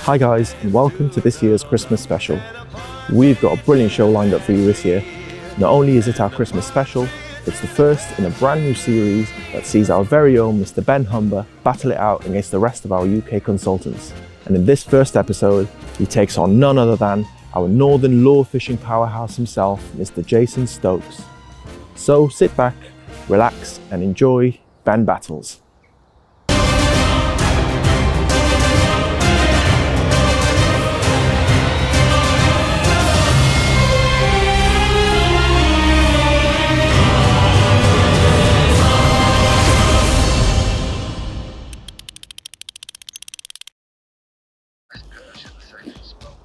Hi guys, and welcome to this year's Christmas special. We've got a brilliant show lined up for you this year. Not only is it our Christmas special, it's the first in a brand new series that sees our very own Mr. Ben Humber battle it out against the rest of our UK consultants. And in this first episode, he takes on none other than our northern lure fishing powerhouse himself, Mr. Jason Stokes. So sit back, relax, and enjoy Ben Battles.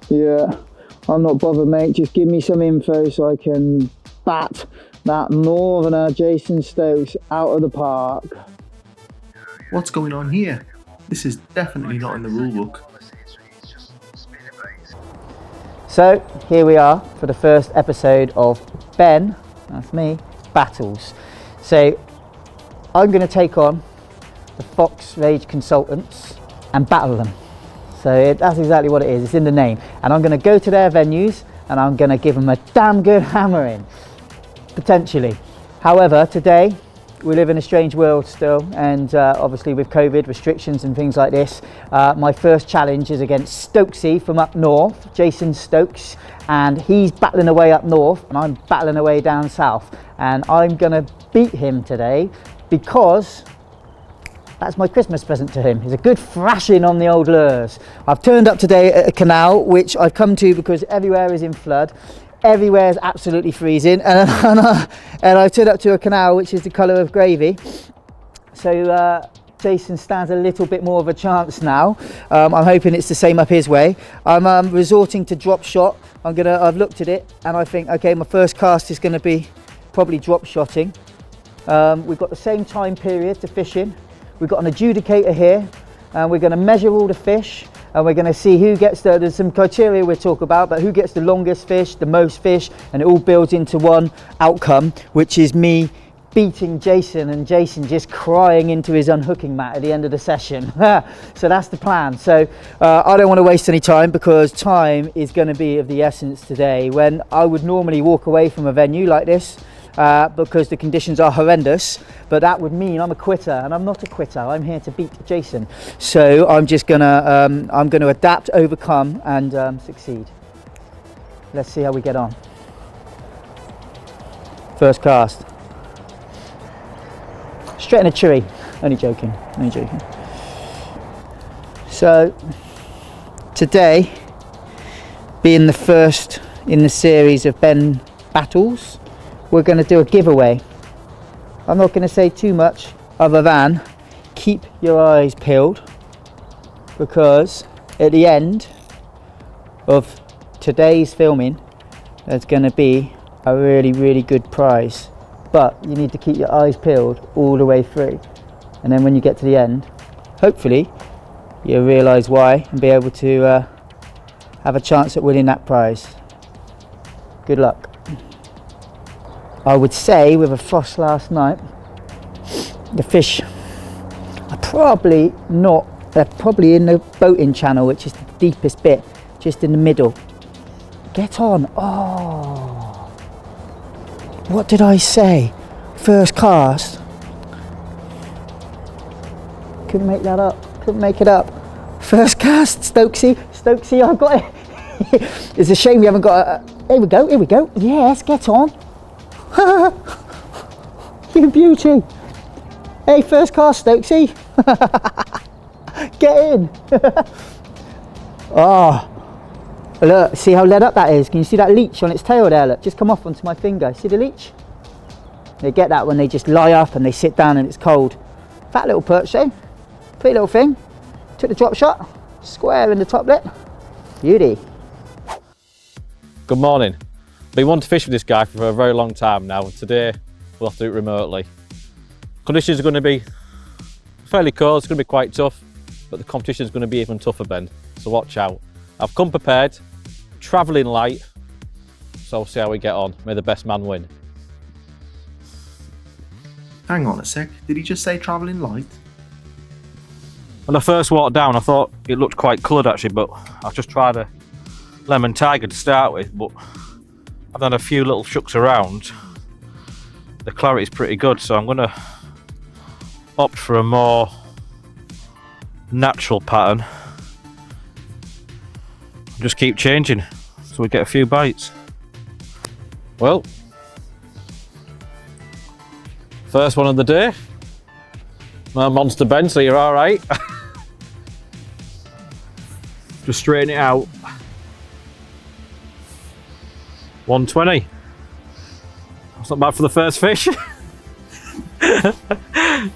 Yeah, I'm not bothered, mate. Just give me some info so I can bat that northerner Jason Stokes out of the park. What's going on here? This is definitely not in the rule book. So here we are for the first episode of Ben, that's me, Battles. So I'm going to take on the Fox Rage consultants and battle them. So that's exactly what it is, it's in the name. And I'm going to go to their venues and I'm going to give them a damn good hammering, potentially. However, today we live in a strange world still, and obviously with COVID restrictions and things like this, my first challenge is against Stokesy from up north, Jason Stokes, and he's battling away up north and I'm battling away down south. And I'm going to beat him today because that's my Christmas present to him. It's a good thrashing on the old lures. I've turned up today at a canal, which I've come to because everywhere is in flood. Everywhere is absolutely freezing. And I've turned up to a canal, which is the colour of gravy. So Jason stands a little bit more of a chance now. I'm hoping it's the same up his way. I'm resorting to drop shot. I've looked at it and I think, okay, my first cast is going to be probably drop shotting. We've got the same time period to fish in. We've got an adjudicator here and we're going to measure all the fish and we're going to see who gets there's some criteria we'll talk about, but who gets the longest fish, the most fish, and it all builds into one outcome, which is me beating Jason and Jason just crying into his unhooking mat at the end of the session. So that's the plan. So I don't want to waste any time because time is going to be of the essence today, when I would normally walk away from a venue like this because the conditions are horrendous, but that would mean I'm a quitter, and I'm not a quitter. I'm here to beat Jason. So I'm just gonna adapt, overcome, and succeed. Let's see how we get on. First cast. Straight in a tree. Only joking. So today, being the first in the series of Ben Battles, we're going to do a giveaway. I'm not going to say too much other than keep your eyes peeled, because at the end of today's filming there's going to be a really good prize, but you need to keep your eyes peeled all the way through, and then when you get to the end, hopefully you'll realise why and be able to have a chance at winning that prize. Good luck. I would say with a frost last night, the fish are probably not, they're probably in the boating channel, which is the deepest bit, just in the middle. Get on. Oh, what did I say? First cast. Couldn't make that up, couldn't make it up. First cast, Stokesy, I've got it. It's a shame we haven't got a, here we go. Yes, get on. You beauty. Hey, first cast, Stokesy. Get in. Oh, look, see how lead up that is? Can you see that leech on its tail there? Look, just come off onto my finger. See the leech? They get that when they just lie up and they sit down and it's cold. Fat little perch, eh? Pretty little thing. Took the drop shot, square in the top lip. Beauty. Good morning. Been wanting to fish with this guy for a very long time now, and today we'll have to do it remotely. Conditions are going to be fairly cold, it's going to be quite tough, but the competition is going to be even tougher, Ben, so watch out. I've come prepared, travelling light, so we'll see how we get on. May the best man win. Hang on a sec, did he just say travelling light? When I first walked down, I thought it looked quite coloured actually, but I just tried a lemon tiger to start with, but I've done a few little shucks around. The clarity is pretty good, so I'm going to opt for a more natural pattern. Just keep changing so we get a few bites. Well, first one of the day. My monster Ben, so you're all right. Just straighten it out. 120. That's not bad for the first fish.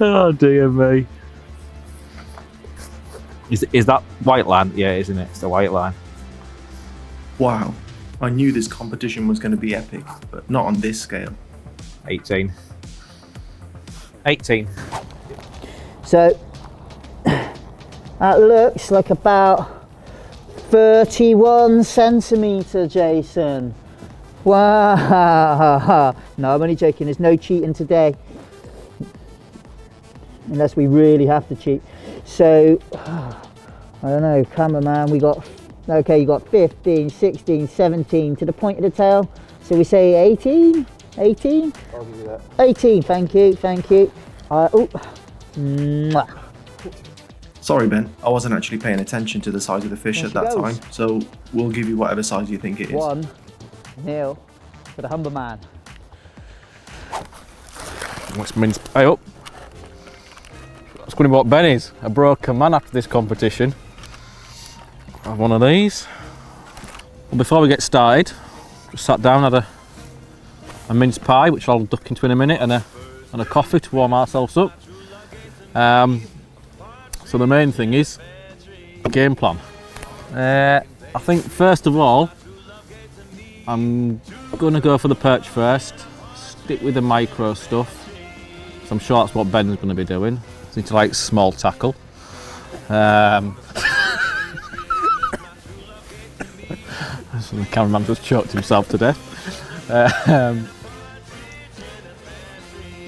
Oh dear me. Is that white line? Yeah, isn't it? It's the white line. Wow, I knew this competition was going to be epic, but not on this scale. 18. 18. So that looks like about 31 centimetre, Jason. Wow. No, I'm only joking. There's no cheating today. Unless we really have to cheat. So, I don't know, cameraman, we got, okay, you got 15, 16, 17 to the point of the tail. So we say 18? 18? I'll give you that. 18, thank you, thank you. Mwah. Sorry, Ben, I wasn't actually paying attention to the size of the fish at that time, so we'll give you whatever size you think it is. 1-0 for the Humber man. Let's mince pie up. That's going to be what Ben is, a broken man after this competition. Have one of these. Well, before we get started, just sat down, had a mince pie, which I'll duck into in a minute, and a coffee to warm ourselves up. So the main thing is game plan. I think first of all, I'm going to go for the perch first, stick with the micro stuff. So I'm sure that's what Ben's going to be doing. Need to like small tackle. So the cameraman just choked himself to death.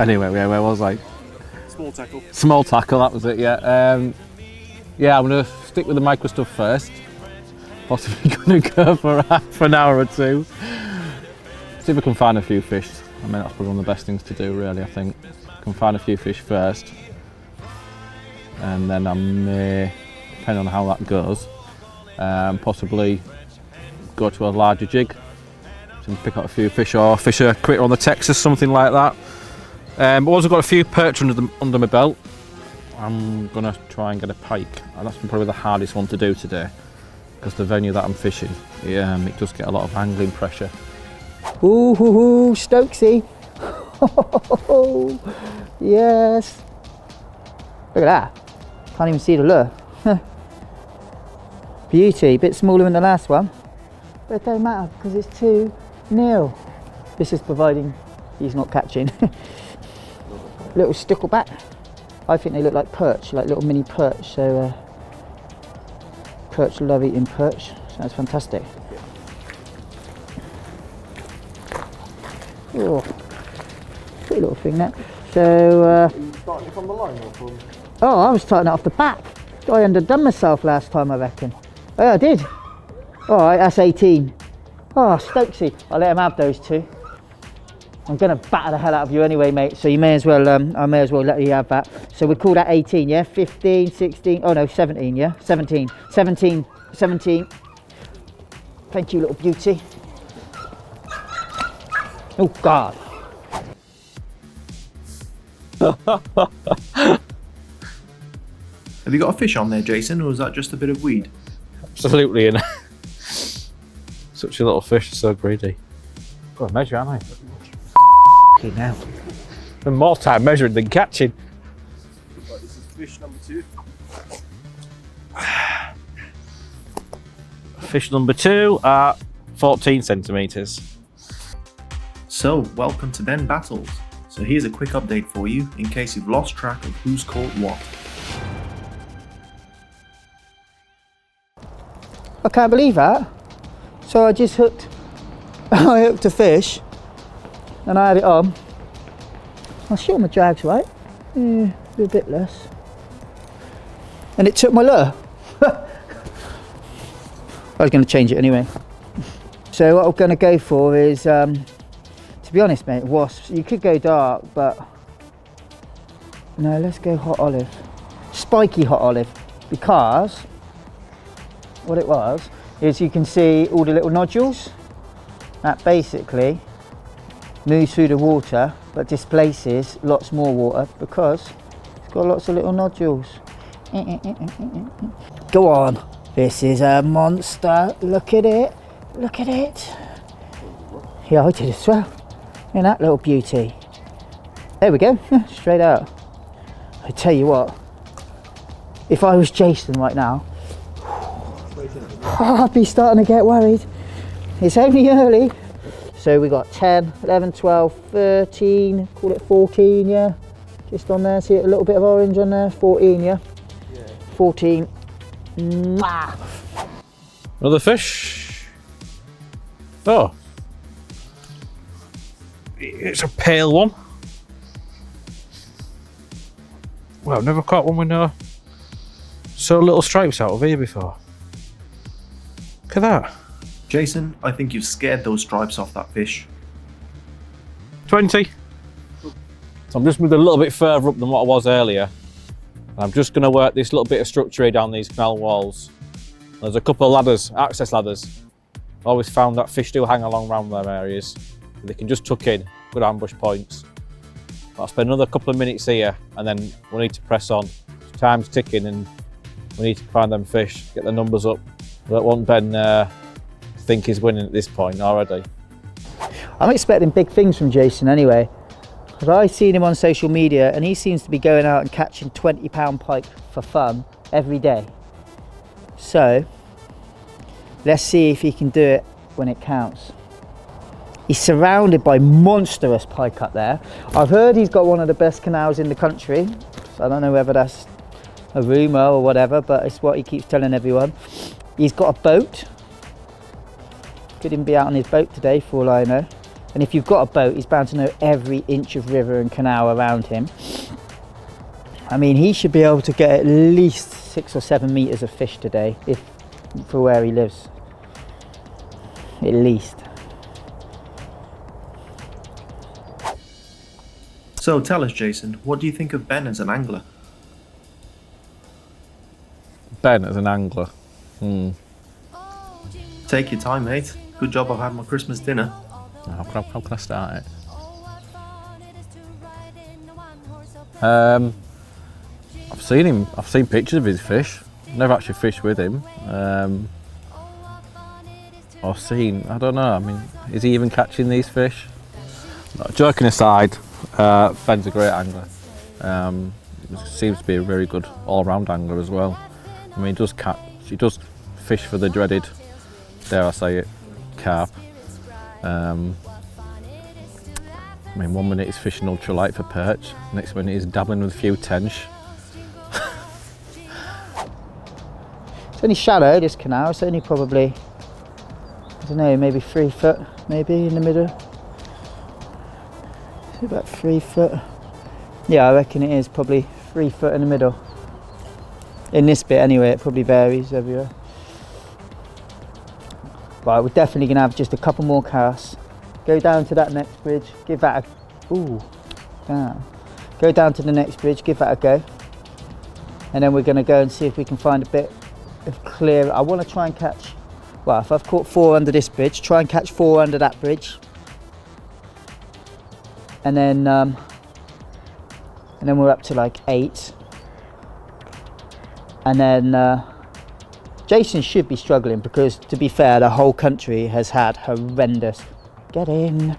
Anyway, where was I? Small tackle. Small tackle, that was it, yeah. Yeah, I'm going to stick with the micro stuff first. Possibly going to go for half an hour or two. See if I can find a few fish. I mean, that's probably one of the best things to do, really, I think. Can find a few fish first. And then I may, depending on how that goes, possibly go to a larger jig. So pick up a few fish or fish a critter on the Texas, something like that. But also got a few perch under my belt. I'm going to try and get a pike. And that's probably the hardest one to do today, because the venue that I'm fishing, it does get a lot of angling pressure. Ooh, Stokesy. Yes. Look at that. Can't even see the lure. Beauty, bit smaller than the last one. But it don't matter because it's 2-0. This is providing he's not catching. Little stickleback. I think they look like perch, like little mini perch. So perch love eating perch. So that's fantastic. Oh, pretty little thing that. So Are you starting from the line or from? oh, I was starting it off the back. I underdone myself last time, I reckon. Oh, I did. All right, that's 18. Oh, Stokesy, I'll let him have those two. I'm gonna batter the hell out of you anyway, mate. So you may as well, I may as well let you have that. So we call that 18, yeah? 15, 16, oh no, 17, yeah? 17, 17, 17. Thank you, little beauty. Oh God. Have you got a fish on there, Jason, or is that just a bit of weed? Absolutely, and such a little fish, so greedy. Got to measure, haven't I? Now. Spend more time measuring than catching. Right, this is fish number 2. Fish number 2 at 14 centimetres. So, welcome to Ben Battles. So here's a quick update for you in case you've lost track of who's caught what. I can't believe that. So I just hooked, I hooked a fish and I had it on. I'm sure my drag's right. Yeah, a bit less. and it took my lure. I was going to change it anyway. So what I'm going to go for is, to be honest mate, wasps. You could go dark, but no, let's go hot olive. Spiky hot olive, because what it was is you can see all the little nodules. That basically moves through the water but displaces lots more water because it's got lots of little nodules. Go on, this is a monster. Look at it, look at it. Yeah, I did as well. And that little beauty. There we go, straight out. I tell you what, if I was Jason right now, I'd be starting to get worried. It's only early. So we got 10, 11, 12, 13, call it 14, yeah. Just on there, see a little bit of orange on there, 14, yeah. 14. Mwah. Another fish. Oh. It's a pale one. Well, I've never caught one with so little stripes out of here before. Look at that. Jason, I think you've scared those stripes off that fish. 20. So I'm just moved a little bit further up than what I was earlier. I'm just going to work this little bit of structure here down these canal walls. There's a couple of ladders, access ladders. I always found that fish do hang along around them areas. They can just tuck in, good ambush points. I'll spend another couple of minutes here and then we'll need to press on. Time's ticking and we need to find them fish, get the numbers up. I don't want Ben to think he's winning at this point already. I'm expecting big things from Jason anyway. Because I've seen him on social media and he seems to be going out and catching 20-pound pike for fun every day. So let's see if he can do it when it counts. He's surrounded by monstrous pike up there. I've heard he's got one of the best canals in the country. So I don't know whether that's a rumour or whatever, but it's what he keeps telling everyone. He's got a boat. Could even be out on his boat today for all I know. And if you've got a boat, he's bound to know every inch of river and canal around him. I mean, he should be able to get at least 6 or 7 meters of fish today, if for where he lives. At least. So tell us, Jason, what do you think of Ben as an angler? Ben as an angler. Take your time, mate. Good job I've had my Christmas dinner. How can I start it? I've seen pictures of his fish. Never actually fished with him. Or seen, I don't know, I mean, is he even catching these fish? No, joking aside, Ben's a great angler. Seems to be a very good all-round angler as well. I mean, he does fish for the dreaded, dare I say it, carp. I mean, 1 minute he's fishing ultralight for perch, next minute he's dabbling with a few tench. It's only shallow, this canal. It's only probably, I don't know, maybe 3 foot, maybe in the middle. It's about 3 foot. Yeah, I reckon it is probably 3 foot in the middle. In this bit anyway, it probably varies everywhere. Right, we're definitely going to have just a couple more casts. Go down to that next bridge, give that a... Ooh, down. Go down to the next bridge, give that a go. And then we're going to go and see if we can find a bit of clear... I want to try and catch... Well, if I've caught 4 under this bridge, try and catch 4 under that bridge. And then we're up to like 8. And then Jason should be struggling because, to be fair, the whole country has had horrendous... Get in.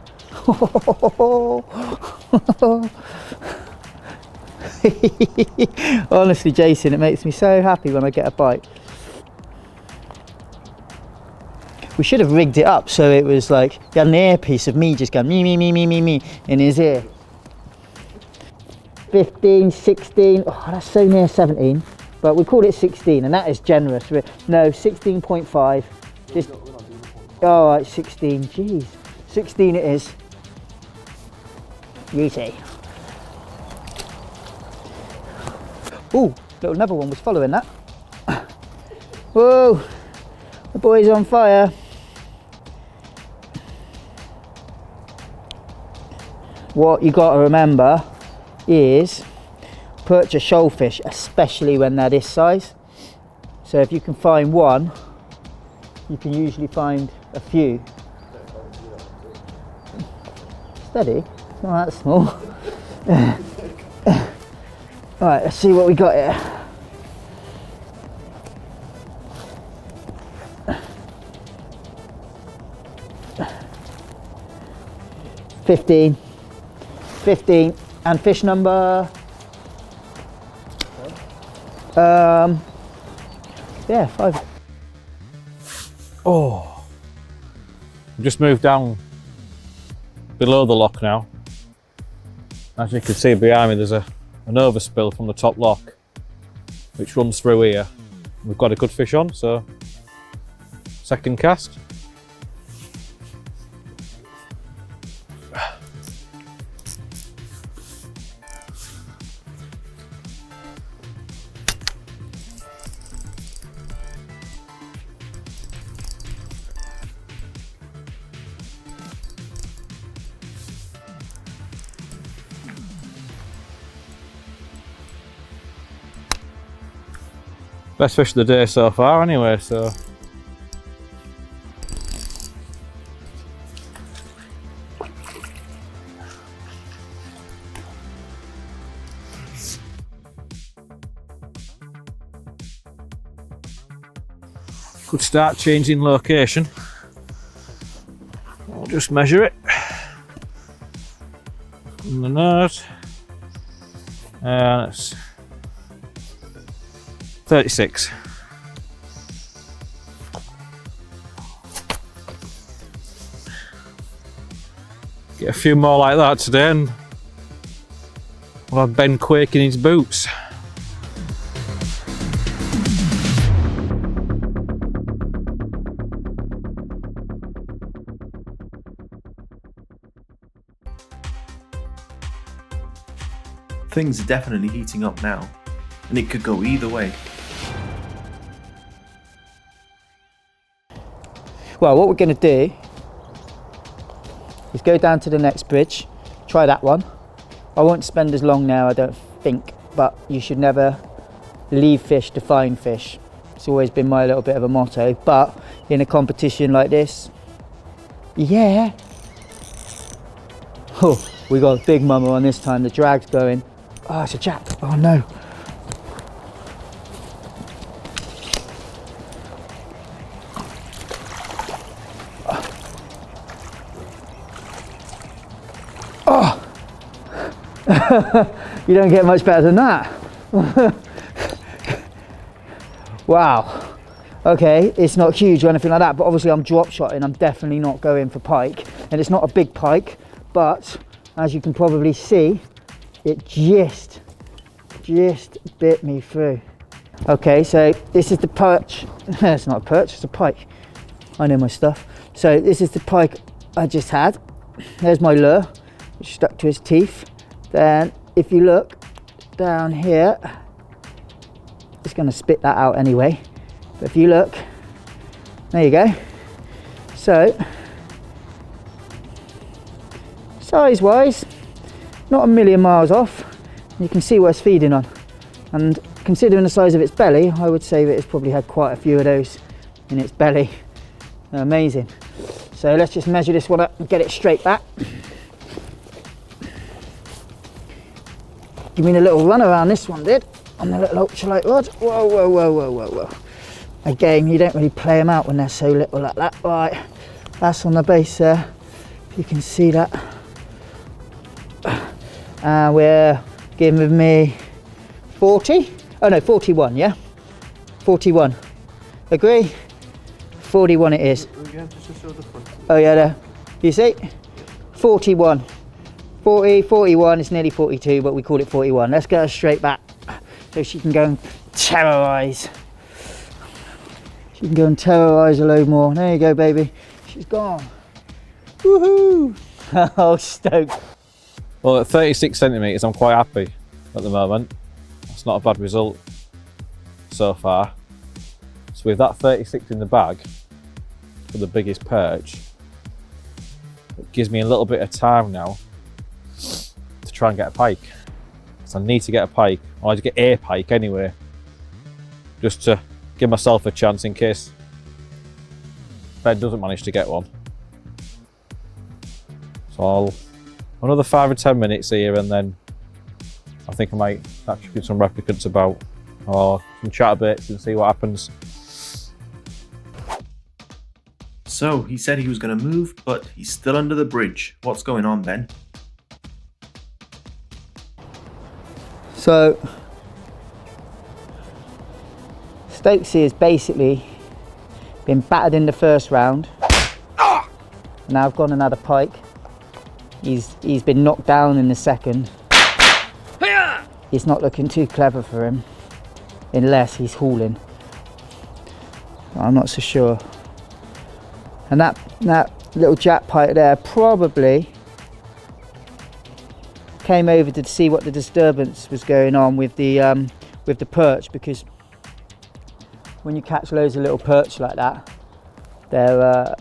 Honestly, Jason, it makes me so happy when I get a bite. We should have rigged it up so it was like, he had an earpiece of me just going me in his ear. 15, 16, oh, that's so near 17. But we called it 16 and that is generous. No, 16.5. Just, oh, right, 16, jeez. 16 it is. Beauty. Ooh, Little another one was following that. Whoa, the boy's on fire. What you got to remember is perch are shoal fish, especially when they're this size. So if you can find one, you can usually find a few. Steady, it's not that small. Right, let's see what we got here. $15, and fish number. Yeah, 5. Oh, I've just moved down below the lock now. As you can see behind me, there's an overspill from the top lock which runs through here. We've got a good fish on, so second cast. Best fish of the day so far anyway, so. Could start changing location. I'll just measure it. On the nose. And it's 36. Get a few more like that today and we'll have Ben quaking his boots. Things are definitely heating up now, and it could go either way. Well, what we're going to do is go down to the next bridge, try that one. I won't spend as long now, I don't think, but you should never leave fish to find fish. It's always been my little bit of a motto, but in a competition like this, yeah. Oh, we got a big mummer on this time, the drag's going. Oh, it's a jack, oh no. You don't get much better than that. Wow. Okay, it's not huge or anything like that, but obviously I'm drop shotting. I'm definitely not going for pike, and it's not a big pike, but as you can probably see, it just bit me through. Okay, so this is the perch. It's not a perch, it's a pike. I know my stuff. So this is the pike I just had. There's my lure, which stuck to his teeth. Then if you look down here, it's going to spit that out anyway, but if you look, there you go. So size wise, not a million miles off. You can see what it's feeding on, and considering the size of its belly, I would say that it's probably had quite a few of those in its belly. Amazing. So let's just measure this one up and get it straight back. Give me a little run around this one, did, on the little ultralight rod. Whoa, whoa, whoa, whoa, whoa, whoa. Again, you don't really play them out when they're so little like that. Right, that's on the base there. You can see that. And we're giving me 40. Oh no, 41, yeah? 41. Agree? 41 it is. Oh yeah, there. You see? 41. 40, 41, it's nearly 42, but we call it 41. Let's get her straight back so she can go and terrorise. She can go and terrorise a load more. There you go, baby. She's gone. Woohoo! Oh, Stokes. Well, at 36 centimetres, I'm quite happy at the moment. That's not a bad result. so far. So with that 36 in the bag for the biggest perch, it gives me a little bit of time now to try and get a pike. So I need to get a pike, or I need to get a pike anyway, just to give myself a chance in case Ben doesn't manage to get one. So I'll another 5 or 10 minutes here, and then I think I might actually get some replicants about, or some chatterbaits, and see what happens. So he said he was going to move, but he's still under the bridge. What's going on, Ben? So Stokesy has basically been battered in the first round. Now I've got another pike. He's been knocked down in the second. It's not looking too clever for him, unless he's hauling. I'm not so sure. And that little jack pike there probably came over to see what the disturbance was going on with the perch, because when you catch loads of little perch like that, they're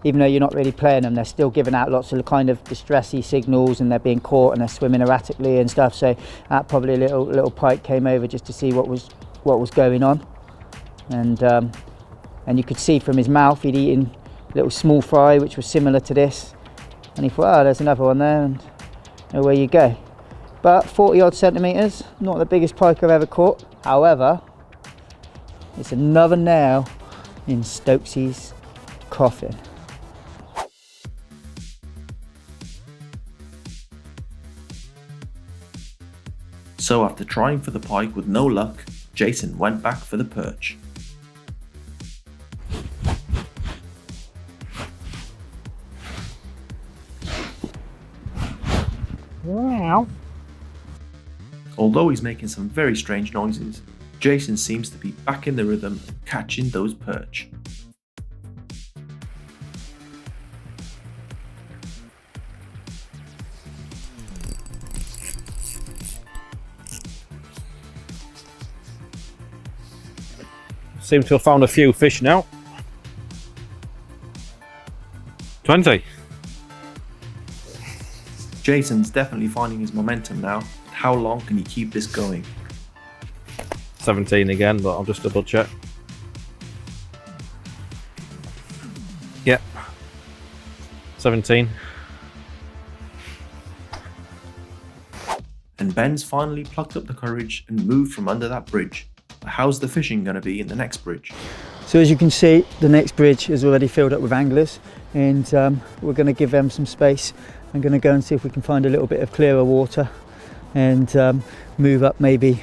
even though you're not really playing them, they're still giving out lots of kind of distressy signals, and they're being caught and they're swimming erratically and stuff. So that probably a little pike came over just to see what was going on, and you could see from his mouth he'd eaten a little small fry which was similar to this, and he thought, oh, there's another one there, and away you go. But 40 odd centimetres, not the biggest pike I've ever caught. However, it's another nail in Stokesy's coffin. So after trying for the pike with no luck, Jason went back for the perch. Wow. Although he's making some very strange noises, Jason seems to be back in the rhythm and catching those perch. Seem to have found a few fish now. 20. Jason's definitely finding his momentum now. How long can he keep this going? 17 again, but I'll just double check. Yep. 17. And Ben's finally plucked up the courage and moved from under that bridge. But how's the fishing going to be in the next bridge? So as you can see, the next bridge is already filled up with anglers, and we're going to give them some space. I'm going to go and see if we can find a little bit of clearer water and move up maybe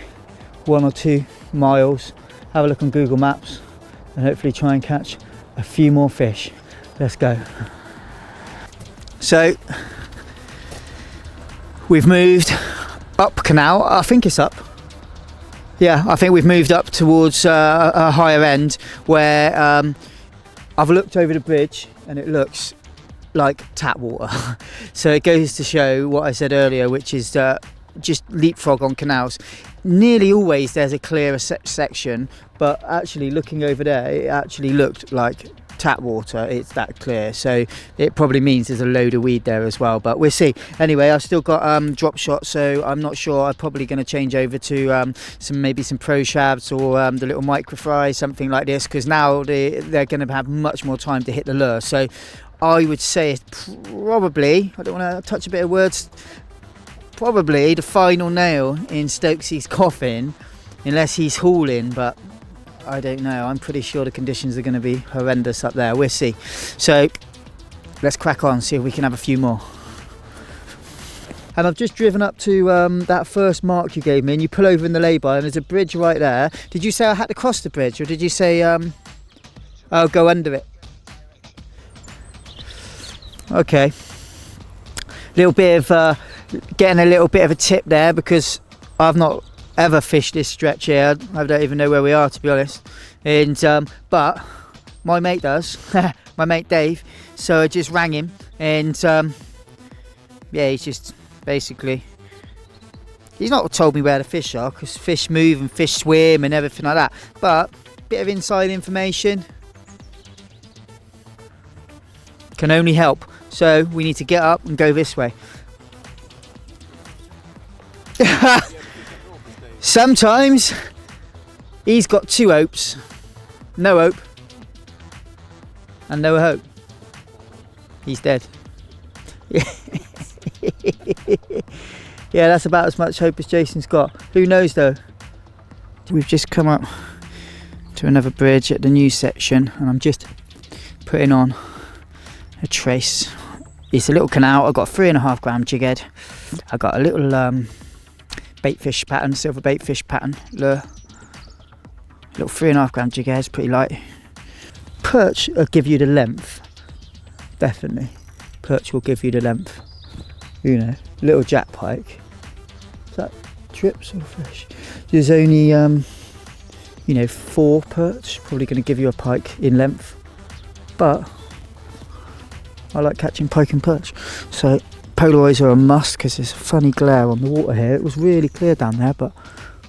1 or 2 miles, have a look on Google Maps, and hopefully try and catch a few more fish. Let's go. So we've moved up canal. I think it's up. Yeah, I think we've moved up towards a higher end where I've looked over the bridge and it looks like tap water. So it goes to show what I said earlier, which is just leapfrog on canals. Nearly always there's a clearer section, but actually looking over there, it actually looked like tap water. It's that clear, so it probably means there's a load of weed there as well, but we'll see. Anyway, I've still got drop shot, so I'm not sure. I'm probably going to change over to maybe some pro shabs or the little micro fry, something like this, because now they're going to have much more time to hit the lure. So I would say it's probably, I don't want to touch a bit of words, probably the final nail in Stokesy's coffin, unless he's hauling, but I don't know. I'm pretty sure the conditions are going to be horrendous up there. We'll see. So let's crack on, see if we can have a few more. And I've just driven up to that first mark you gave me, and you pull over in the lay-by and there's a bridge right there. Did you say I had to cross the bridge, or did you say I'll go under it? Okay. Little bit of getting a little bit of a tip there, because I've not ever fished this stretch here. I don't even know where we are, to be honest. And but my mate does. My mate Dave. So I just rang him, and yeah, he's just basically He's not told me where the fish are, because fish move and fish swim and everything like that. But bit of inside information can only help. So we need to get up and go this way. Sometimes he's got two hopes. No hope and no hope. He's dead. Yeah, that's about as much hope as Jason's got. Who knows though? We've just come up to another bridge at the new section, and I'm just putting on a trace. It's a little canal. I've got a 3.5 gram jig head. I've got a little bait fish pattern, silver bait fish pattern lure. Little 3.5 gram jig head, it's pretty light. Perch will give you the length, definitely. Perch will give you the length. You know, little jack pike. Is that trips or fish? There's only, you know, 4 perch. Probably going to give you a pike in length. But I like catching pike and perch. So Polaroids are a must because there's a funny glare on the water here. It was really clear down there, but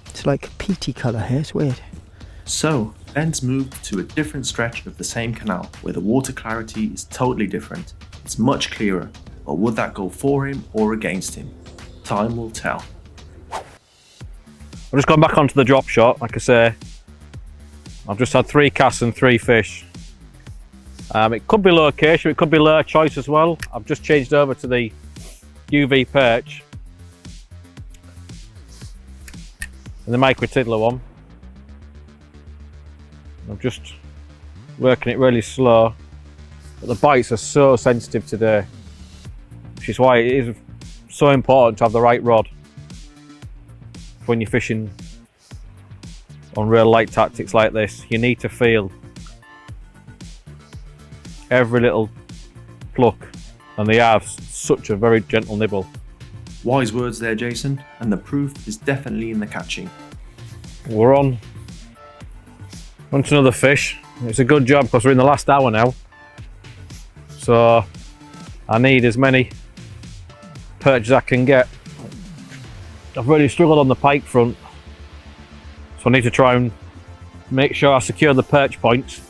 it's like a peaty colour here. It's weird. So, Ben's moved to a different stretch of the same canal where the water clarity is totally different. It's much clearer, but would that go for him or against him? Time will tell. I've just gone back onto the drop shot. Like I say, I've just had 3 casts and 3 fish. It could be location, it could be lure choice as well. I've just changed over to the UV perch and the micro tiddler one. I'm just working it really slow, but the bites are so sensitive today, which is why it is so important to have the right rod when you're fishing on real light tactics like this. You need to feel every little pluck, and they have such a very gentle nibble. Wise words there, Jason, and the proof is definitely in the catching. We're on to another fish. It's a good job because we're in the last hour now, so I need as many perch as I can get. I've really struggled on the pike front, so I need to try and make sure I secure the perch points.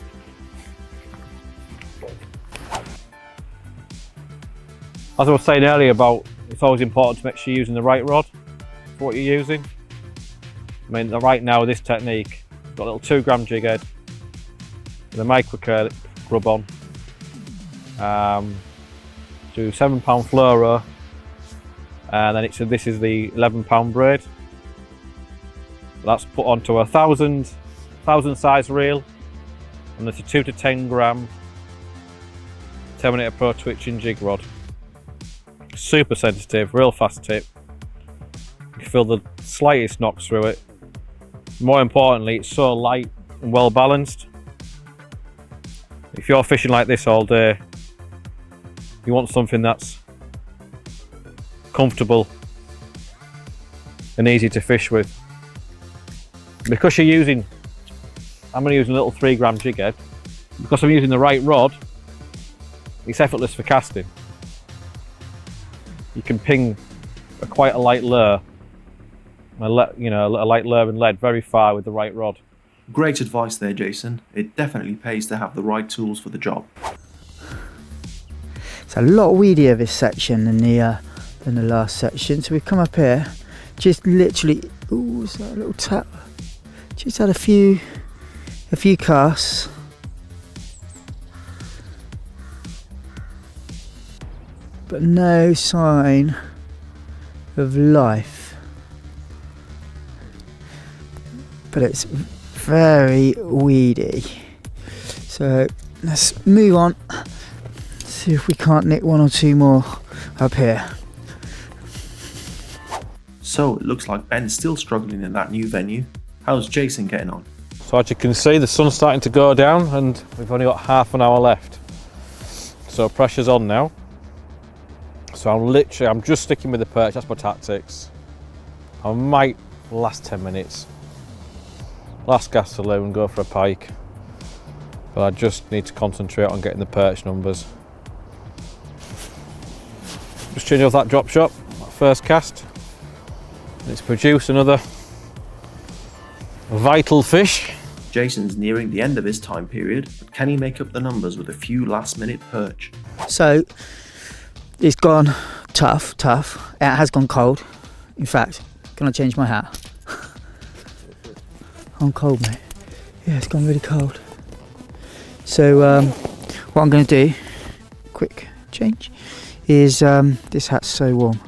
As I was saying earlier about, it's always important to make sure you're using the right rod for what you're using. I mean, right now with this technique, I've got a little 2 gram jig head with a micro curl grub on. Do 7 pound fluoro, and then this is the 11 pound braid. That's put onto a 1000 size reel, and it's a 2 to 10 gram Terminator Pro twitching jig rod. Super sensitive, real fast tip. You feel the slightest knock through it. More importantly, it's so light and well balanced. If you're fishing like this all day, you want something that's comfortable and easy to fish with. Because I'm using a little 3 gram jig head, because I'm using the right rod, it's effortless for casting. You can ping quite a light lure, a light lure and lead very far with the right rod. Great advice there, Jason. It definitely pays to have the right tools for the job. It's a lot weedier this section than the last section. So we've come up here, just literally. Ooh, is that a little tap? Just had a few casts. But no sign of life. But it's very weedy. So let's move on. See if we can't nick 1 or 2 more up here. So it looks like Ben's still struggling in that new venue. How's Jason getting on? So as you can see, the sun's starting to go down and we've only got half an hour left. So pressure's on now. So I'm just sticking with the perch, that's my tactics. I might last 10 minutes. Last cast saloon, go for a pike. But I just need to concentrate on getting the perch numbers. Just changing off that drop shot, that first cast. It's produced another vital fish. Jason's nearing the end of his time period, but can he make up the numbers with a few last-minute perch? So it's gone tough. It has gone cold. In fact, can I change my hat? I'm cold, mate. Yeah, it's gone really cold. So what I'm going to do, quick change, is this hat's so warm.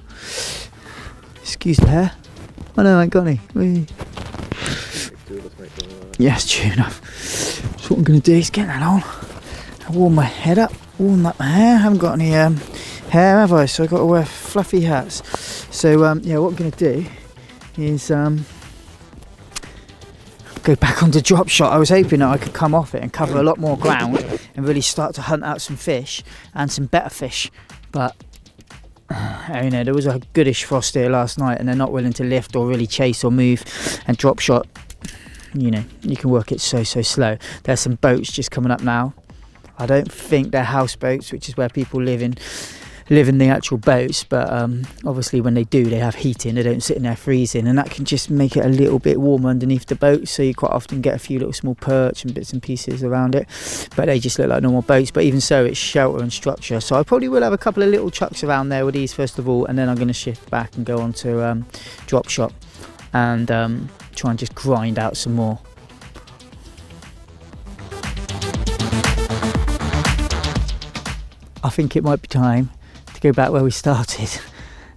Excuse the hair. Oh no, I ain't got any. Whee. Yeah, it's true enough. So what I'm going to do is get that on. I warm my head up, warm up my hair. I haven't got any hair, have I? So I've got to wear fluffy hats. So yeah, what I'm going to do is go back onto drop shot. I was hoping that I could come off it and cover a lot more ground and really start to hunt out some fish and some better fish. But you know, there was a goodish frost here last night and they're not willing to lift or really chase or move, and drop shot, you know, you can work it so slow. There's some boats just coming up now. I don't think they're houseboats, which is where people live in the actual boats, but obviously when they do, they have heating, they don't sit in there freezing, and that can just make it a little bit warmer underneath the boat, so you quite often get a few little small perch and bits and pieces around it, but they just look like normal boats. But even so, it's shelter and structure, so I probably will have a couple of little chucks around there with these first of all, and then I'm going to shift back and go on to drop shot and try and just grind out some more. I think it might be time to go back where we started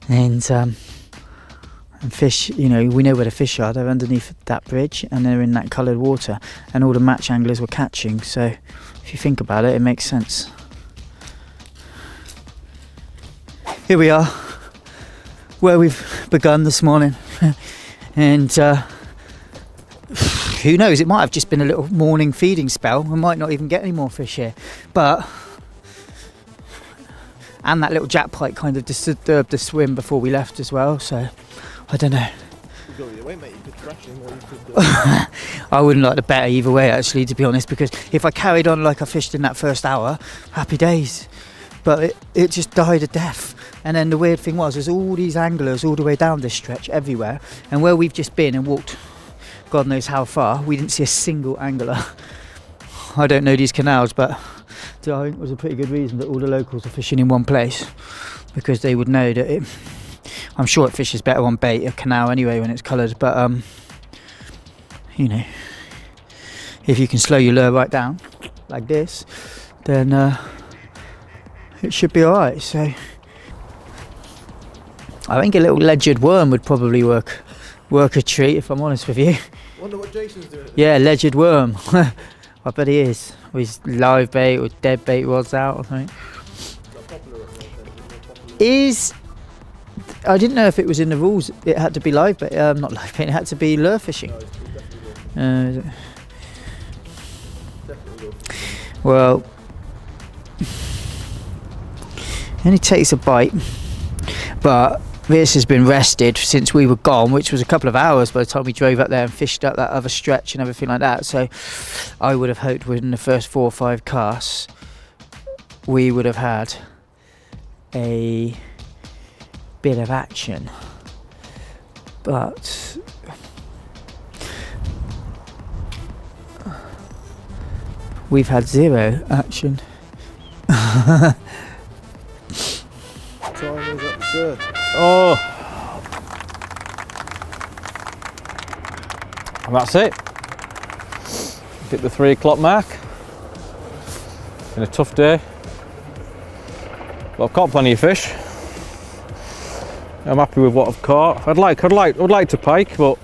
and fish. You know, we know where the fish are. They're underneath that bridge and they're in that coloured water, and all the match anglers were catching, so if you think about it, it makes sense. Here we are where we've begun this morning and who knows, it might have just been a little morning feeding spell. We might not even get any more fish here, but and that little jack pike kind of disturbed the swim before we left as well, so I don't know. I wouldn't like to bet either way, actually, to be honest, because if I carried on like I fished in that first hour, happy days, but it just died a death. And then the weird thing was, there's all these anglers all the way down this stretch everywhere, and where we've just been and walked God knows how far, we didn't see a single angler. I don't know these canals, but I think it was a pretty good reason that all the locals are fishing in one place, because they would know that I'm sure it fishes better on bait, a canal anyway, when it's coloured, but you know, if you can slow your lure right down like this, then it should be alright. So I think a little ledgered worm would probably work a treat, if I'm honest with you. Wonder what Jason's doing. Yeah, ledgered worm. I bet he is. With his live bait or dead bait rods out, I think. I didn't know if it was in the rules. It had to be live bait. Not live bait. It had to be lure fishing. Well, it only takes a bite, but this has been rested since we were gone, which was a couple of hours by the time we drove up there and fished up that other stretch and everything like that. So I would have hoped within the first 4 or 5 casts we would have had a bit of action, but we've had 0 action. Time is absurd. Oh, and that's it. Hit the 3 o'clock mark. Been a tough day, but I've caught plenty of fish. I'm happy with what I've caught. I'd like to pike, but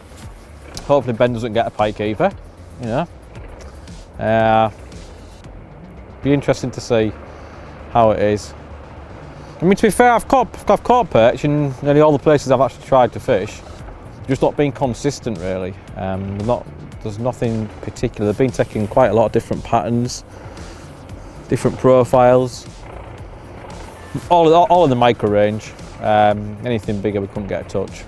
hopefully Ben doesn't get a pike either. You know, be interesting to see how it is. I mean, to be fair, I've caught perch in nearly all the places I've actually tried to fish. Just not being consistent, really. There's nothing particular. They've been taking quite a lot of different patterns, different profiles, all in the micro range. Anything bigger, we couldn't get a touch.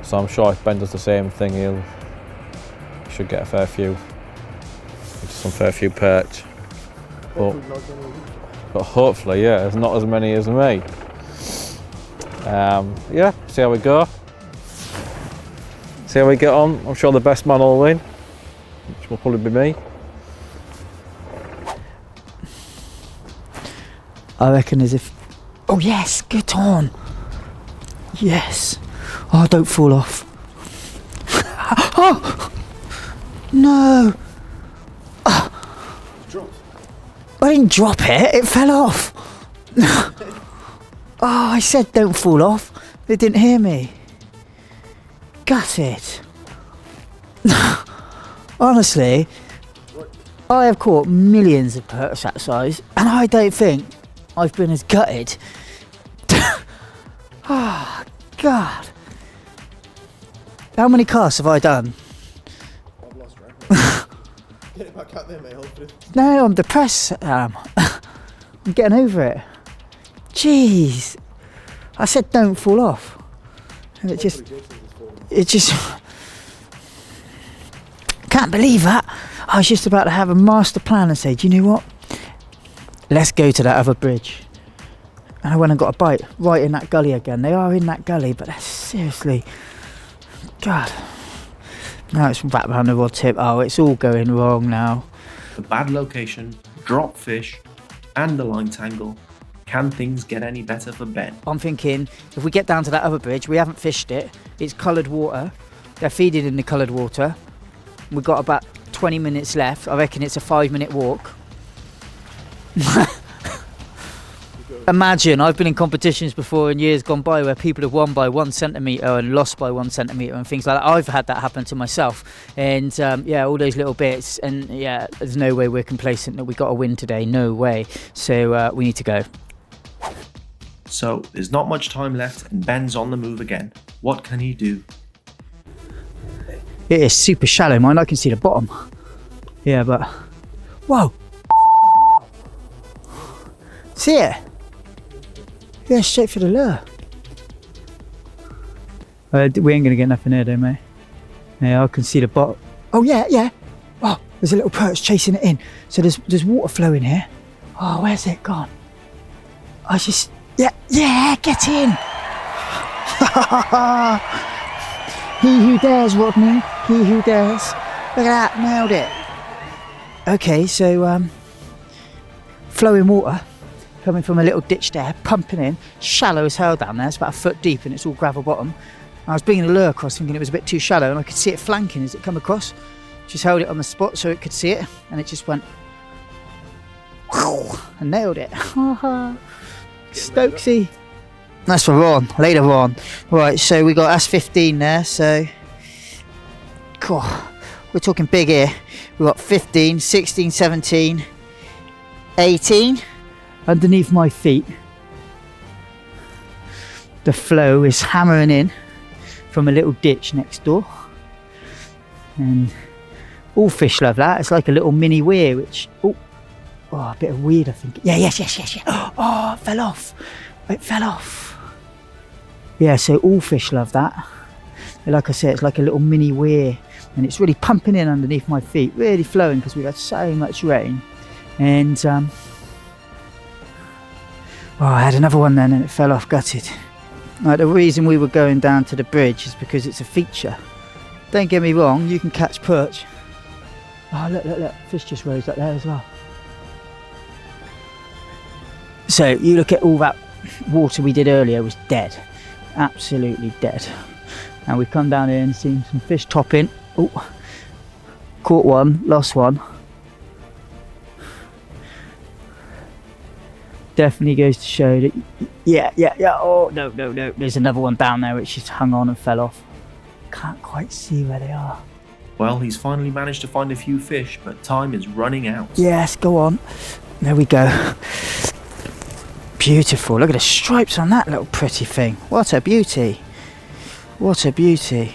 So I'm sure if Ben does the same thing, he should get a fair few perch. But hopefully, yeah, there's not as many as me. Yeah, see how we go. See how we get on. I'm sure the best man will win, which will probably be me. I reckon as if... Oh yes, get on. Yes. Oh, don't fall off. Oh! No! I didn't drop it, it fell off. Oh, I said don't fall off. They didn't hear me. Gutted. Honestly, I have caught millions of perch that size, and I don't think I've been as gutted. Oh, God. How many casts have I done? I've lost track. Get it back out there, mate, hopefully. No, I'm depressed. I'm getting over it. Jeez. I said don't fall off. And it just... Can't believe that. I was just about to have a master plan and say, do you know what? Let's go to that other bridge. And I went and got a bite right in that gully again. They are in that gully, but that's seriously... God. Now it's wrapped around the rod tip. Oh, it's all going wrong now. The bad location, drop fish, and the line tangle. Can things get any better for Ben? I'm thinking, if we get down to that other bridge, we haven't fished it, it's coloured water, they're feeding in the coloured water, we've got about 20 minutes left, I reckon it's a 5-minute walk. Imagine, I've been in competitions before in years gone by where people have won by 1 centimetre and lost by 1 centimetre and things like that. I've had that happen to myself, and yeah, all those little bits, and yeah, there's no way we're complacent that we got a win today, no way, so we need to go. So, there's not much time left and Ben's on the move again. What can he do? It is super shallow, mind, I can see the bottom. Yeah, but... Whoa! See it? Yeah, straight for the lure. We ain't going to get nothing here though, mate. Yeah, I can see the bottom. Oh yeah, yeah! Oh, there's a little perch chasing it in. So there's water flowing here. Oh, where's it gone? I just... Yeah, get in! He who dares, Rodney. He who dares. Look at that, nailed it. Okay, so flowing water coming from a little ditch there, pumping in, shallow as hell down there. It's about a foot deep and it's all gravel bottom. I was bringing the lure across thinking it was a bit too shallow, and I could see it flanking as it come across. Just held it on the spot so it could see it, and it just went and nailed it. Stokesy. That's for later on. Right, so we got S15 there, so cool. We're talking big here. We got 15, 16, 17, 18 underneath my feet. The flow is hammering in from a little ditch next door, and all fish love that. It's like a little mini weir, which a bit of weird, I think. Yeah. Oh, it fell off. It fell off. Yeah, so all fish love that. Like I said, it's like a little mini weir, and it's really pumping in underneath my feet, really flowing because we've had so much rain. And I had another one then, and it fell off, gutted. Like, the reason we were going down to the bridge is because it's a feature. Don't get me wrong, you can catch perch. Oh, look, fish just rose up there as well. So you look at all that water we did earlier was dead, absolutely dead. And we've come down here and seen some fish topping. Oh, caught one, lost one. Definitely goes to show that, yeah. Oh, no. There's another one down there which just hung on and fell off. Can't quite see where they are. Well, he's finally managed to find a few fish, but time is running out. Yes, go on. There we go. Beautiful. Look at the stripes on that little pretty thing. What a beauty. What a beauty.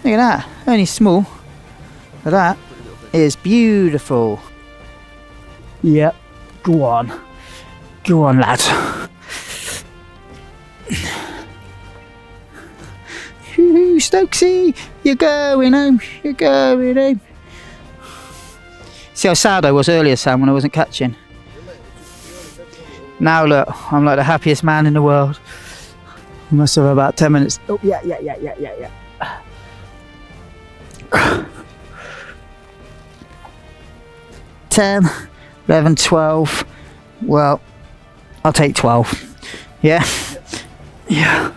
Look at that. Only small. But that is beautiful. Yep. Go on, lad. Stokesy, you're going home. See how sad I was earlier, Sam, when I wasn't catching? Now look, I'm like the happiest man in the world. We must have about 10 minutes. Oh, yeah. 10, 11, 12. Well, I'll take 12. Yeah? Yeah.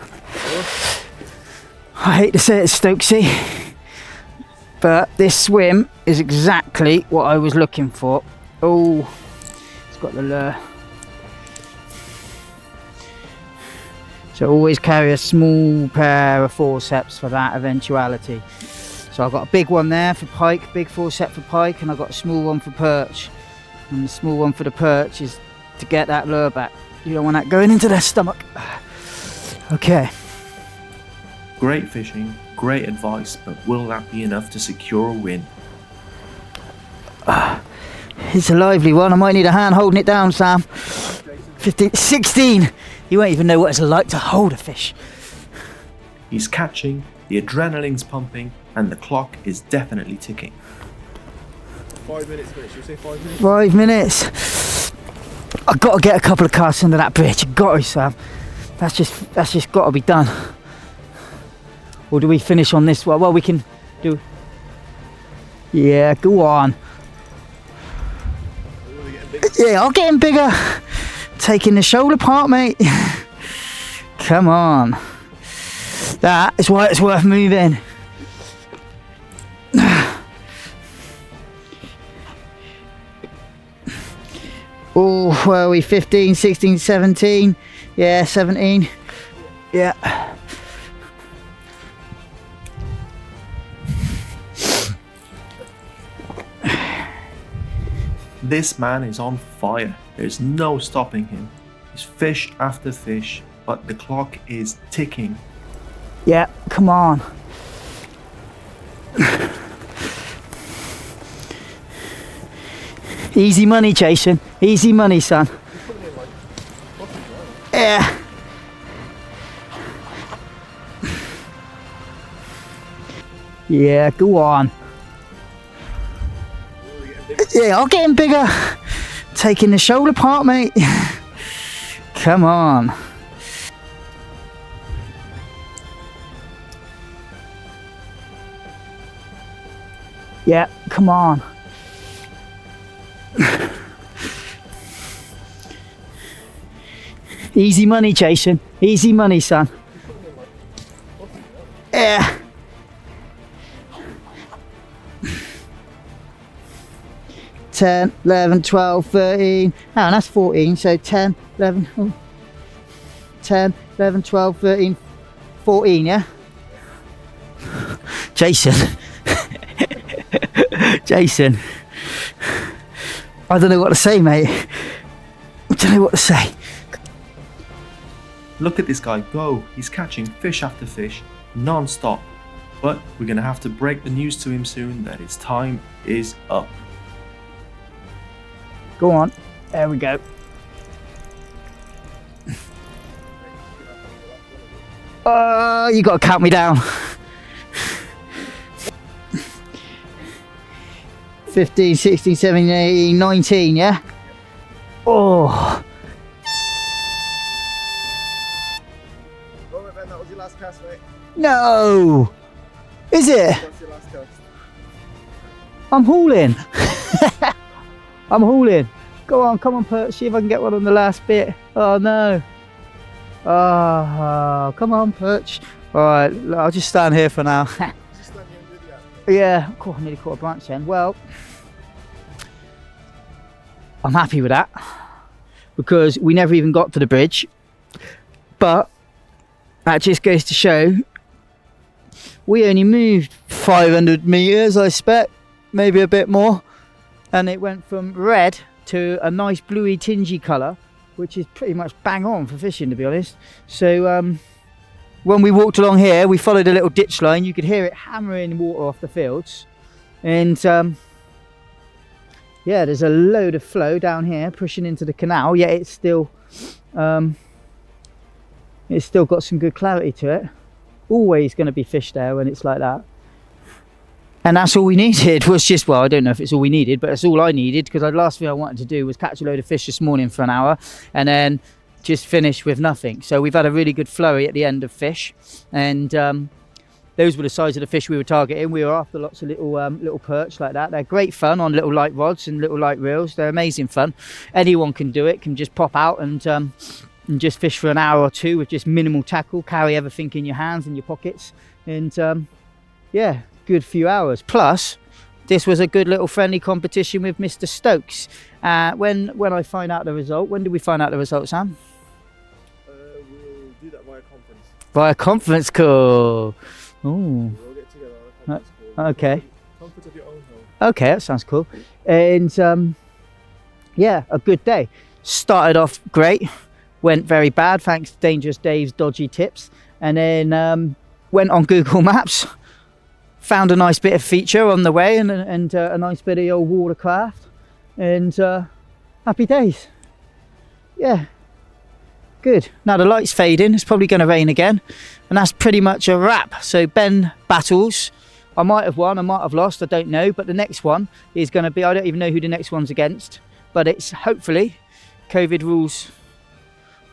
I hate to say it, Stokesy, but this swim is exactly what I was looking for. Oh, it's got the lure. So always carry a small pair of forceps for that eventuality. So I've got a big one there for pike, big forceps for pike, and I've got a small one for perch. And the small one for the perch is to get that lure back. You don't want that going into their stomach. Okay. Great fishing, great advice, but will that be enough to secure a win? It's a lively one. I might need a hand holding it down, Sam. 15, 16. You won't even know what it's like to hold a fish. He's catching, the adrenaline's pumping, and the clock is definitely ticking. 5 minutes, Mitch. You'll say 5 minutes? 5 minutes. I've got to get a couple of casts under that bridge. You've got to, Sam. That's just got to be done. Or do we finish on this one? Well, we can do. Yeah, go on. Yeah, I'll get him bigger. Taking the shoulder part, mate. Come on. That is why it's worth moving. Oh, where are we? 15, 16, 17. Yeah, 17. Yeah. This man is on fire. There's no stopping him. There's fish after fish, but the clock is ticking. Yeah, come on. Easy money, Jason. Easy money, son. Yeah. Yeah, go on. Yeah, I'll get him bigger. Taking the shoulder part, mate. Come on. Yeah, come on. Easy money, Jason. Easy money, son. Yeah. Ten, 11, 12, 13. Oh, that's 14. So 10, 11, oh. 10, 11, 12, 13, 14, yeah? Jason. Jason. I don't know what to say, mate. I don't know what to say. Look at this guy go. He's catching fish after fish, non-stop. But we're going to have to break the news to him soon that his time is up. Go on. There we go. You got to count me down. 15, 16, 17, 18, 19, yeah? Oh. Right, Ben, that was your last cast, mate. No. Is it? That's your last cast. I'm hauling. I'm hauling. Go on, come on, perch. See if I can get one on the last bit. Oh no. Oh, come on, perch. All right, I'll just stand here for now. Yeah, I nearly caught a branch then. Well, I'm happy with that because we never even got to the bridge. But that just goes to show we only moved 500 meters, I expect, maybe a bit more. And it went from red to a nice bluey tingy colour, which is pretty much bang on for fishing, to be honest. So when we walked along here, we followed a little ditch line. You could hear it hammering water off the fields. And yeah, there's a load of flow down here pushing into the canal, yet it's still got some good clarity to it. Always going to be fish there when it's like that. And that's all we needed was just, well, I don't know if it's all we needed, but it's all I needed, because the last thing I wanted to do was catch a load of fish this morning for an hour and then just finish with nothing. So we've had a really good flurry at the end of fish, and those were the size of the fish we were targeting. We were after lots of little perch like that. They're great fun on little light rods and little light reels. They're amazing fun. Anyone can do it, can just pop out and just fish for an hour or two with just minimal tackle, carry everything in your hands and your pockets, and yeah, good few hours. Plus, this was a good little friendly competition with Mr. Stokes. When I find out the result, when did we find out the result, Sam? We'll do that via conference. Via conference call. Ooh. We'll get together on a conference call. Okay. Comfort of your own home. Okay, that sounds cool. And yeah, a good day. Started off great, went very bad thanks to Dangerous Dave's dodgy tips, and then went on Google Maps, found a nice bit of feature on the way, and a nice bit of the old watercraft, and happy days. Yeah, good. Now the light's fading, it's probably going to rain again, and that's pretty much a wrap. So Ben battles, I might have won, I might have lost, I don't know, but the next one is going to be, I don't even know who the next one's against, but it's hopefully COVID rules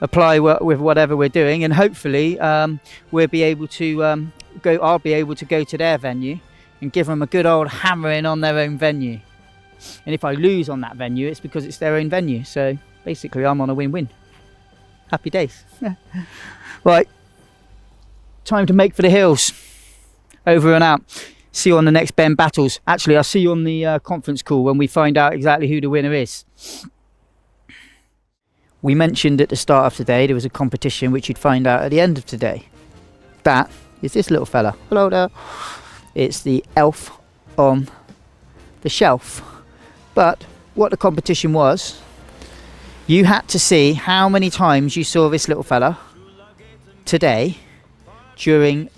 apply with whatever we're doing, and hopefully we'll be able to I'll be able to go to their venue and give them a good old hammering on their own venue. And if I lose on that venue, it's because it's their own venue. So basically I'm on a win-win. Happy days. Right, time to make for the hills. Over and out. See you on the next Ben Battles. Actually, I'll see you on the conference call when we find out exactly who the winner is. We mentioned at the start of today there was a competition which you'd find out at the end of today. That is this little fella. Hello there. It's the elf on the shelf. But what the competition was, you had to see how many times you saw this little fella today during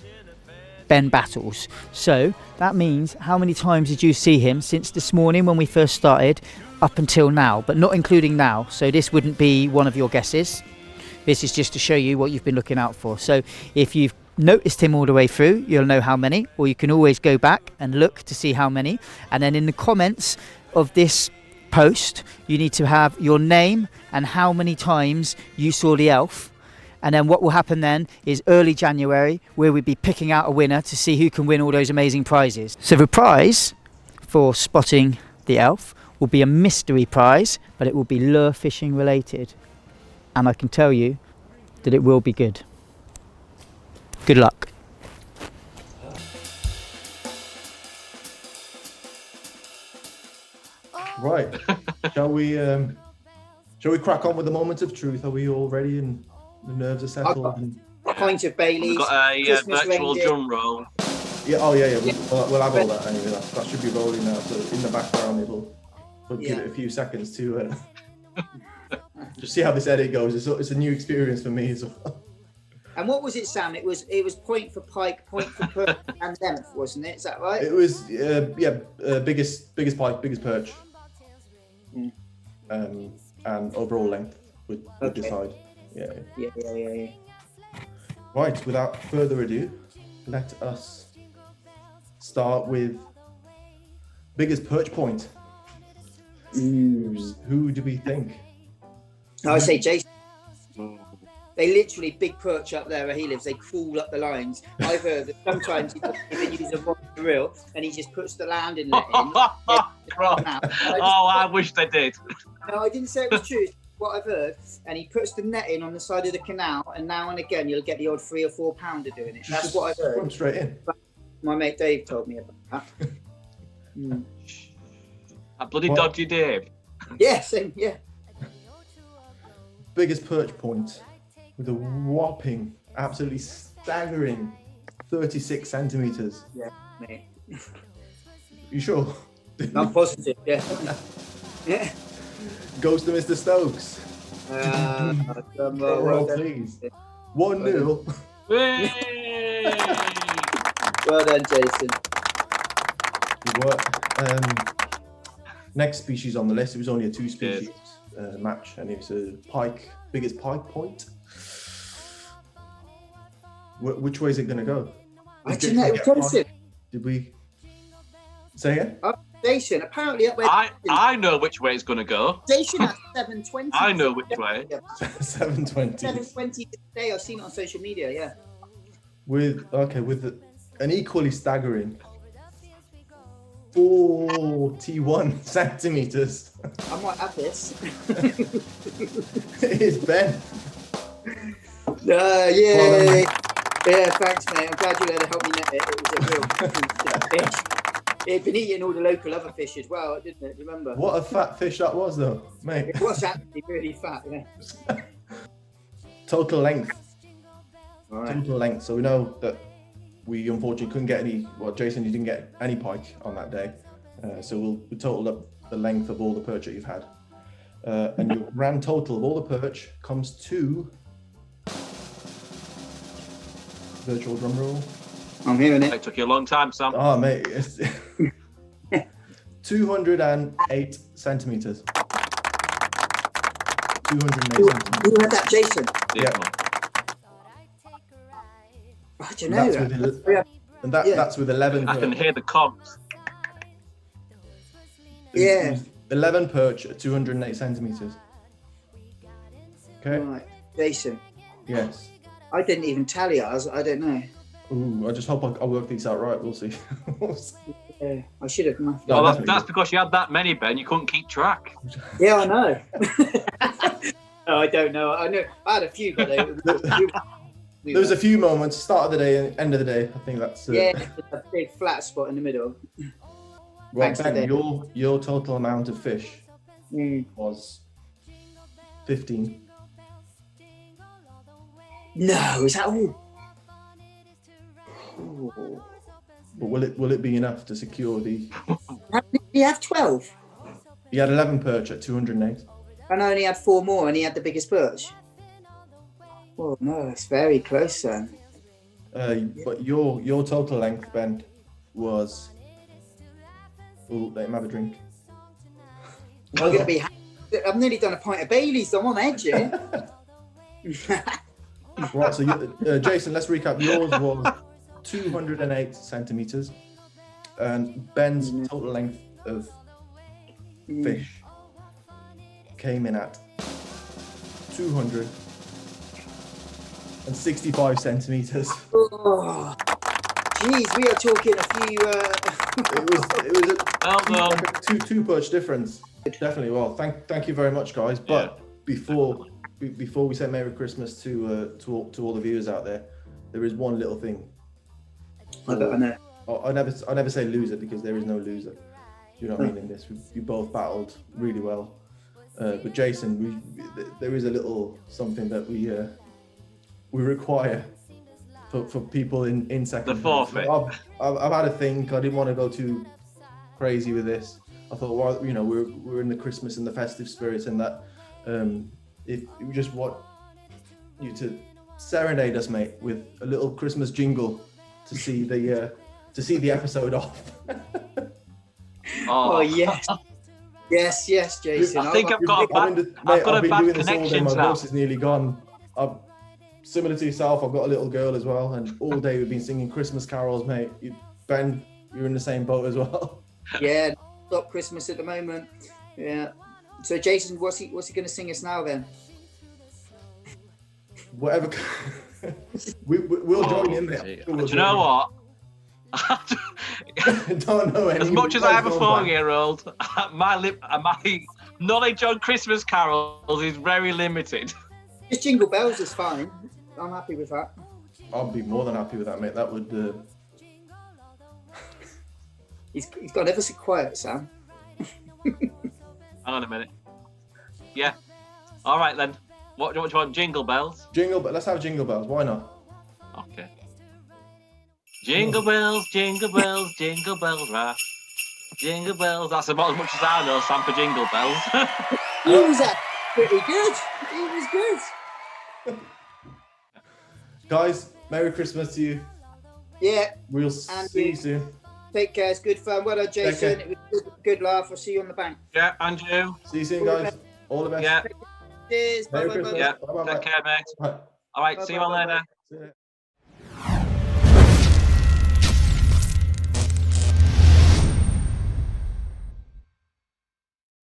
Ben Battles. So that means how many times did you see him since this morning when we first started up until now, but not including now. So this wouldn't be one of your guesses. This is just to show you what you've been looking out for. So if you've noticed him all the way through, you'll know how many, or you can always go back and look to see how many. And then in the comments of this post, you need to have your name and how many times you saw the elf. And then what will happen then is early January, where we'll be picking out a winner to see who can win all those amazing prizes. So the prize for spotting the elf will be a mystery prize, but it will be lure fishing related. And I can tell you that it will be good. Good luck. Right, shall we crack on with the moment of truth? Are we all ready and the nerves are settled? A pint of Bailey's. We've got a virtual drum roll. Yeah, oh yeah. We'll have all that anyway. That should be rolling now. So in the background, it'll give it a few seconds to just see how this edit goes. It's a new experience for me as well. And what was it, Sam? It was point for pike, point for perch, and length, wasn't it? Is that right? It was biggest pike, biggest perch, and overall length would decide. Yeah. Right. Without further ado, let us start with biggest perch point. Who do we think? I would say Jason. They literally, big perch up there where he lives, they crawl up the lines. I've heard that sometimes he doesn't even use a rod and reel, and he just puts the landing net in. I wish they did. No, I didn't say it was true. What I've heard, and he puts the net in on the side of the canal, and now and again you'll get the odd 3 or 4 pounder doing it. That's what I've heard. Come straight in. My mate Dave told me about that. That bloody dodgy Dave. Yeah, same, yeah. Biggest perch point with a whopping, absolutely staggering 36 centimeters. Yeah, mate. You sure? I'm positive, yeah. Yeah. Goes to Mr. Stokes. Roll, please. 1-0. Well done, Jason. Next species on the list, it was only a 2 species match, and it was a pike, biggest pike point. Which way is it going to go? I don't know. Did we? Say it. Jason, apparently up where I know which way it's going to go. Jason has 720. I know which way. 720. 720 today. I've seen it on social media. Yeah. With an equally staggering 41 centimeters. I might have this. It is Ben. Yeah. Yeah, thanks, mate. I'm glad you let it help me net it. It was a real fish. It'd been eating all the local other fish as well, didn't it? Remember? What a fat fish that was, though, mate. It was actually really fat, yeah. Total length. All right. Total length. So we know that we unfortunately couldn't get any. Well, Jason, you didn't get any pike on that day. So we totaled up the length of all the perch that you've had, and your grand total of all the perch comes to. Virtual drum roll. I'm hearing it. It took you a long time, Sam. Oh, mate. It's 208 centimeters. 208 Who centimeters. had that, Jason? Yeah. I don't know. That's with 11 I can perch. hear the cogs. Yeah. 11 perch at 208 centimeters. Okay. Right, Jason. Yes. I didn't even tally ours. I don't know. Ooh, I just hope I work these out right. We'll see. Yeah, I should have. No, Well, definitely. that's because you had that many, Ben. You couldn't keep track. Yeah, I know. No, I don't know. I know. I had a few, but There was a few moments, start of the day and end of the day. I think that's yeah, a big flat spot in the middle. right. thanks Ben, today. your total amount of fish was 15. No, is that all? Ooh. But will it be enough to secure the? How did he have 12? He had 11 perch at 208. And I only had 4 more, and he had the biggest perch. Oh no, it's very close then. But your total length, Ben, was. Oh, let him have a drink. I'm gonna be. I've nearly done a pint of Baileys. I'm on edge here. Right, so Jason, let's recap. Yours was 208 centimeters, and Ben's total length of fish came in at 265 centimeters. Oh, geez, we are talking a few. It was Well, like a two perch difference. Definitely. Well, thank you very much, guys. But before we say Merry Christmas to all the viewers out there, there is one little thing. I know. I never say loser because there is no loser. You know what I mean? In this, we both battled really well. But Jason, there is a little something that we require for people in second. The forfeit. I've had a think. I didn't want to go too crazy with this. I thought, well, you know, we're in the Christmas and the festive spirit, and that if we just want you to serenade us, mate, with a little Christmas jingle to see the episode off. Oh yes, yes, Jason. I think I've got a bad connection My now. voice is nearly gone. Similar to yourself, I've got a little girl as well, and all day we've been singing Christmas carols, mate. Ben, you're in the same boat as well. Yeah, stop Christmas at the moment. Yeah. So Jason, what's he going to sing us now then? Whatever. we'll join in there. Do you know what? Don't know any. As much as I have a 4-year-old, my knowledge on Christmas carols is very limited. Just Jingle Bells is fine. I'm happy with that. I'll be more than happy with that, mate. That would. He's got ever so quiet, Sam. Hang on a minute. Yeah. All right then. What do you want? Jingle bells? But let's have Jingle Bells. Why not? Okay. Jingle bells, jingle bells, jingle bells rock. Jingle bells. That's about as much as I know, Sam, for jingle bells. He was pretty good. He was good. Guys, Merry Christmas to you. Yeah. We'll see you soon. Take care. It's good fun. Well done, Jason. It was a good laugh. I'll see you on the bank. Yeah, and you. See you soon, guys. All the best. Yeah. Cheers. Merry Bye. Christmas. Yeah. Bye-bye. Take care, mate. Bye. All right. Bye, See you bye, all bye, later. See you later.